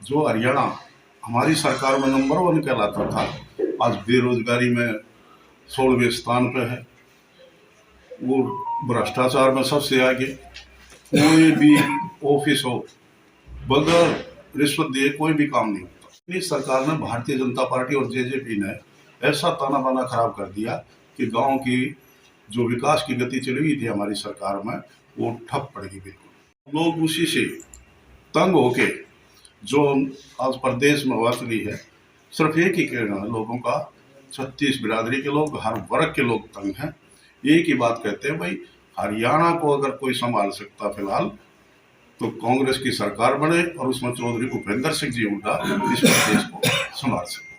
जो हरियाणा हमारी सरकार में नंबर 1 कहलाता था, आज बेरोजगारी में 16वें स्थान पे है। वो भ्रष्टाचार में सबसे आगे। कोई भी ऑफिस हो, बगैर रिश्वत दिए कोई भी काम नहीं होता। इस सरकार ने, भारतीय जनता पार्टी और जेजेपी ने ऐसा ताना बाना खराब कर दिया कि गांव की जो विकास की गति चली हुई थी हमारी सरकार में, वो ठप पड़ गई बिल्कुल। लोग उसी से तंग होके जो आज प्रदेश में हुआ चली है, सिर्फ एक ही कहना है लोगों का, 36 बिरादरी के लोग, हर वर्ग के लोग तंग हैं। एक ही बात कहते हैं, भाई हरियाणा को अगर कोई संभाल सकता फिलहाल तो कांग्रेस की सरकार बने और उसमें चौधरी भूपेंद्र सिंह जी हुड्डा इस प्रदेश को संभाल सके।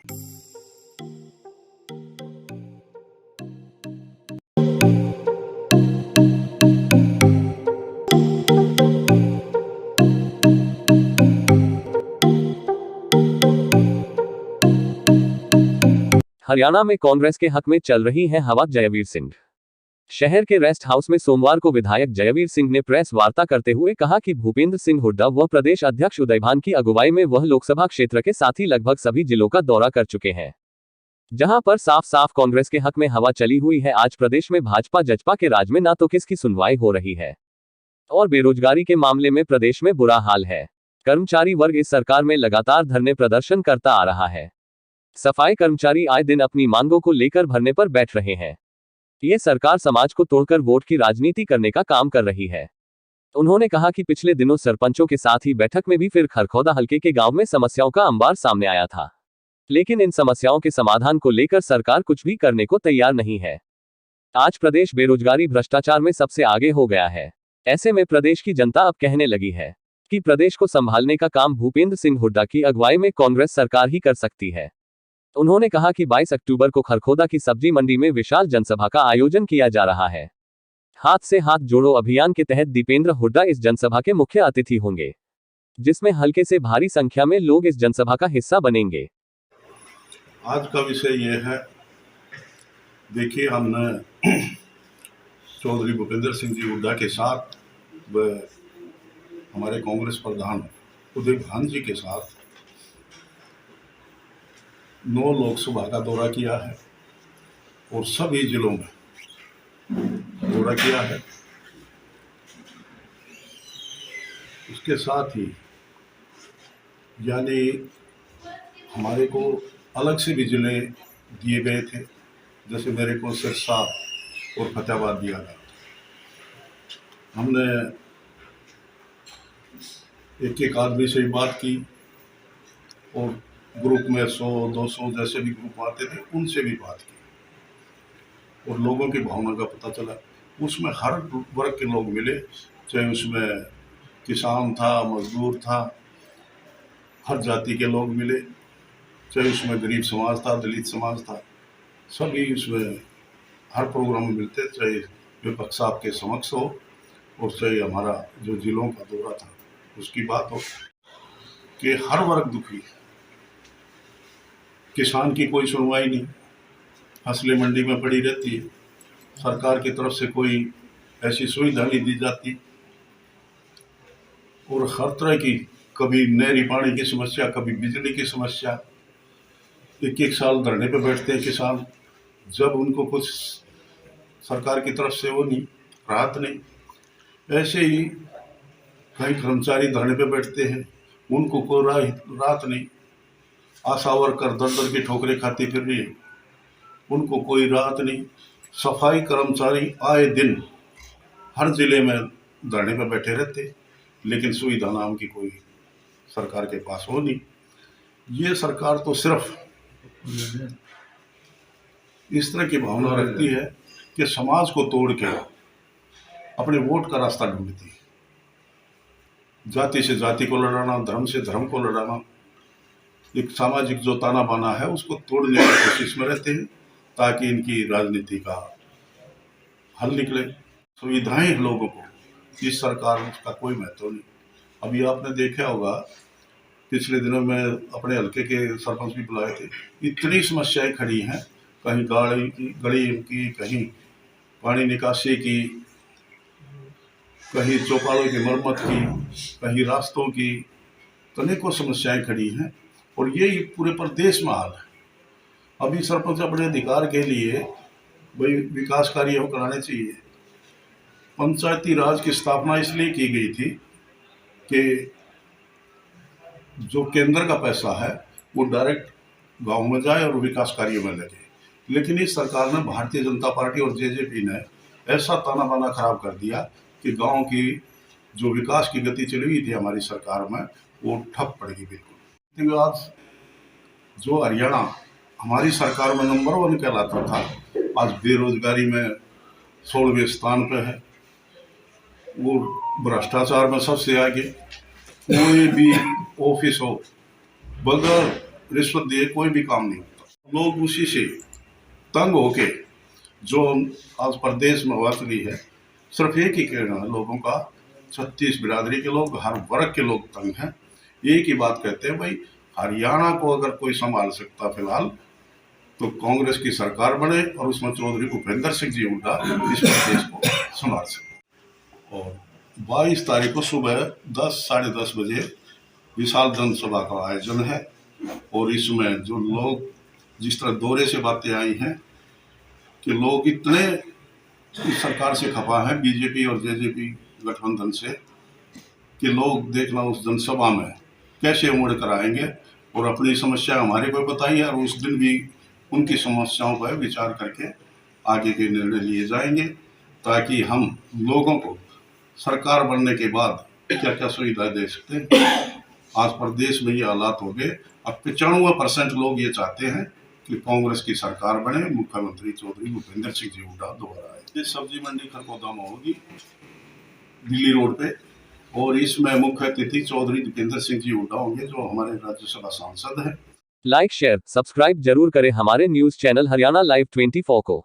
हरियाणा में कांग्रेस के हक में चल रही है हवा। जयवीर सिंह शहर के रेस्ट हाउस में सोमवार को विधायक जयवीर सिंह ने प्रेस वार्ता करते हुए कहा कि भूपेंद्र सिंह हुड्डा व प्रदेश अध्यक्ष उदयभान की अगुवाई में वह लोकसभा क्षेत्र के साथ ही लगभग सभी जिलों का दौरा कर चुके हैं, जहां पर साफ साफ कांग्रेस के हक में हवा चली हुई है। आज प्रदेश में भाजपा जजपा के राज में ना तो किसकी सुनवाई हो रही है और बेरोजगारी के मामले में प्रदेश में बुरा हाल है। कर्मचारी वर्ग इस सरकार में लगातार धरने प्रदर्शन करता आ रहा है। सफाई कर्मचारी आए दिन अपनी मांगों को लेकर धरने पर बैठ रहे हैं। ये सरकार समाज को तोड़कर वोट की राजनीति करने का काम कर रही है। उन्होंने कहा कि पिछले दिनों सरपंचों के साथ ही बैठक में भी फिर खरखौदा हलके के गांव में समस्याओं का अंबार सामने आया था, लेकिन इन समस्याओं के समाधान को लेकर सरकार कुछ भी करने को तैयार नहीं है। आज प्रदेश बेरोजगारी भ्रष्टाचार में सबसे आगे हो गया है। ऐसे में प्रदेश की जनता अब कहने लगी है कि प्रदेश को संभालने का काम भूपेंद्र सिंह हुड्डा की अगुवाई में कांग्रेस सरकार ही कर सकती है। उन्होंने कहा कि 22 अक्टूबर को खरखौदा की सब्जी मंडी में विशाल जनसभा का आयोजन किया जा रहा है। हाथ से हाथ जोड़ो अभियान के तहत दीपेंद्र हुड्डा इस जनसभा के मुख्य अतिथि होंगे, जिसमें हल्के से भारी संख्या में लोग इस जनसभा का हिस्सा बनेंगे। आज का विषय यह है, देखिए हमने चौधरी भूपेंद्र सिंह जी हुड्डा के साथ हमारे कांग्रेस प्रधान उदयभान जी के साथ 9 लोकसभा का दौरा किया है और सभी जिलों में दौरा किया है। उसके साथ ही यानी हमारे को अलग से भी जिले दिए गए थे, जैसे मेरे को सिरसा और फतेहाबाद दिया गया। हमने एक एक आदमी से बात की और ग्रुप में 100-200 जैसे भी ग्रुप आते थे उनसे भी बात की और लोगों की भावना का पता चला। उसमें हर वर्ग के लोग मिले, चाहे उसमें किसान था, मजदूर था, हर जाति के लोग मिले, चाहे उसमें गरीब समाज था, दलित समाज था, सभी उसमें हर प्रोग्राम में मिलते, चाहे विपक्ष आपके समक्ष हो और चाहे हमारा जो जिलों का दौरा था उसकी बात हो, कि हर वर्ग दुखी। किसान की कोई सुनवाई नहीं, फसलें मंडी में पड़ी रहती है, सरकार की तरफ से कोई ऐसी सुविधा नहीं दी जाती और हर तरह की, कभी नहरी पानी की समस्या, कभी बिजली की समस्या। एक एक साल धरने पे बैठते हैं किसान, जब उनको कुछ सरकार की तरफ से वो नहीं, राहत नहीं। ऐसे ही कई कर्मचारी धरने पे बैठते हैं, उनको कोई राहत नहीं। आशा वर्कर दर दर की ठोकरें खाती फिर रही है, उनको कोई राहत नहीं। सफाई कर्मचारी आए दिन हर जिले में धरने पर बैठे रहते, लेकिन सुविधा नाम की कोई सरकार के पास हो नहीं। ये सरकार तो सिर्फ इस तरह की भावना रखती है कि समाज को तोड़ के अपने वोट का रास्ता ढूंढती है। जाति से जाति को लड़ाना, धर्म से धर्म को लड़ाना, एक सामाजिक जो ताना बाना है उसको तोड़ने की कोशिश में रहते हैं ताकि इनकी राजनीति का हल निकले। सुविधाएं लोगों को, इस सरकार का कोई महत्व नहीं। अभी आपने देखा होगा, पिछले दिनों में अपने हल्के के सरपंच भी बुलाए थे, इतनी समस्याएं खड़ी हैं, कहीं गली की, कहीं पानी निकासी की, कहीं चौपालों की मरम्मत की, कहीं रास्तों की, तो अनेकों समस्याएं खड़ी हैं और यही पूरे प्रदेश में हाल है। अभी सरपंच अपने अधिकार के लिए भाई विकास कार्य वो कराने चाहिए। पंचायती राज की स्थापना इसलिए की गई थी कि जो केंद्र का पैसा है वो डायरेक्ट गांव में जाए और विकास कार्यों में लगे। लेकिन इस सरकार ने, भारतीय जनता पार्टी और जेजेपी ने ऐसा ताना बाना खराब कर दिया कि गांव की जो विकास की गति चली हुई थी हमारी सरकार में वो ठप पड़ गई बिल्कुल। आज जो हरियाणा हमारी सरकार में नंबर 1 कहलाता था, आज बेरोजगारी में 16वें स्थान पे है। वो भ्रष्टाचार में सबसे आगे। कोई भी ऑफिस हो, बगैर रिश्वत दिए कोई भी काम नहीं होता। लोग उसी से तंग होके जो आज प्रदेश में बात हुई है, सिर्फ एक ही कहना है लोगों का, 36 बिरादरी के लोग, हर वर्ग के लोग तंग हैं। एक ही बात कहते हैं, भाई हरियाणा को अगर कोई संभाल सकता फिलहाल तो कांग्रेस की सरकार बने और उसमें चौधरी भूपेंद्र सिंह जी हुड्डा इस प्रदेश को संभाल सकते। और 22 तारीख को सुबह 10 साढ़े 10 बजे विशाल जनसभा का आयोजन है और इसमें जो लोग, जिस तरह दौरे से बातें आई हैं कि लोग इतने इस सरकार से खफा हैं, बीजेपी और जेजेपी गठबंधन से, कि लोग देखना उस जनसभा में कैसे उमड़ कर आएंगे और अपनी समस्या हमारे को बताई और उस दिन भी उनकी समस्याओं पर विचार करके आगे के निर्णय लिए जाएंगे, ताकि हम लोगों को सरकार बनने के बाद क्या क्या सुविधा दे सकते हैं। आज प्रदेश में ये हालात हो गए। अब 95% लोग ये चाहते हैं कि कांग्रेस की सरकार बने, मुख्यमंत्री चौधरी भूपेंद्र सिंह जी हुड्डा दोबारा आए। ये सब्जी मंडी खरगोदा में होगी, दिल्ली रोड पे, और इसमें मुख्य अतिथि चौधरी भूपेंद्र सिंह जी हुड्डा होंगे, जो हमारे राज्यसभा सांसद हैं। लाइक, शेयर, सब्सक्राइब जरूर करें हमारे न्यूज चैनल हरियाणा लाइव 24 को।